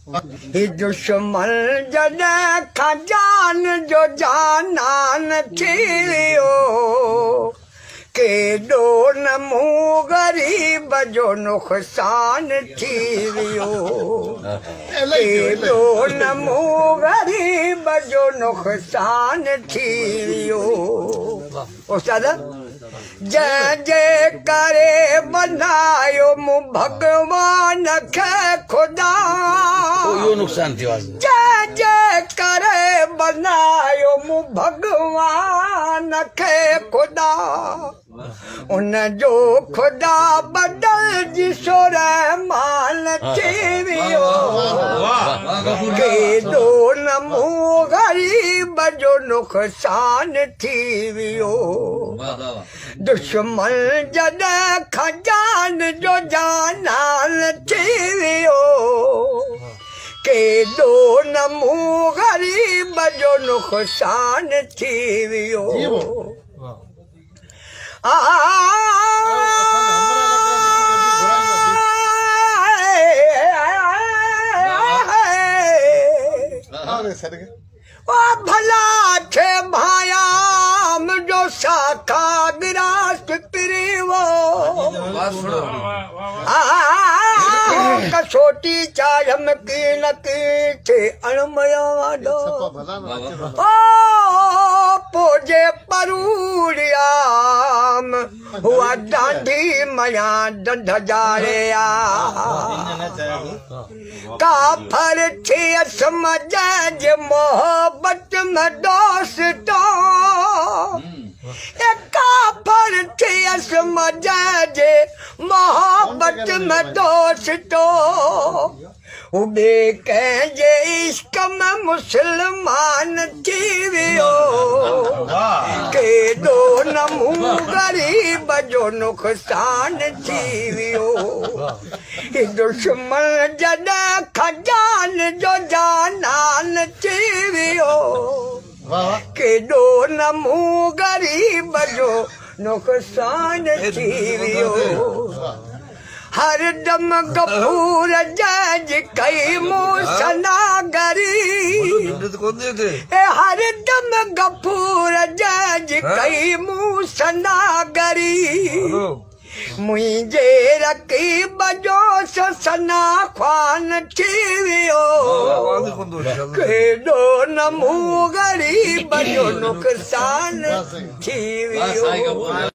ही दुश्मन जॾहिं खजान जो जानान थी वियो केॾो न मूं ग़रीब जो नुक़सान थी वियो केॾो न मूं ग़रीब जो नुक़सान थी वियो उस्ताद जंहिंजे करे बनायो मूं भॻवान खे ख़ुदा इहो नुक़सान थियो आहे जंहिंजे करे बनायो मूं भॻवान खे ख़ुदा उन जो ख़ुदा बदलजी सो रहमान थी वियो केॾो न मूं ग़रीब जो नुक़सान थी वियो दुश्मन जॾहिं खजान जो जानान थी वियो केॾो न मूं ग़रीब जो नुक़सान थी वियो भला थे भायाम जो शाखा गिरास पिरिवो कसोटी चायम की न की थे अणमया दो ओ पोजे परूरियाम हुआ डांडी मया दंड जाया काफर थे समझ जे मोहब्बत में दोस्तों काफर थे समझ जे मोहब्बत में दोस्तों उबे कंहिंजे इश्क में मुसलमान थी वियो केॾो न मूं ग़रीब जो नुक़सान थी वियो दुश्मन जॾहिं खजान जो जानान थी वियो केॾो न मूं ग़रीब जो नुक़सान थी वियो हर दम गफूर जज कई मूं सनागरी हर दम गफूर जज कई मूं सनागरी मुंहिंजे रकीब जो सना ख़्वान थी वियो केॾो न मूं ग़रीब जो नुक़सान थी वियो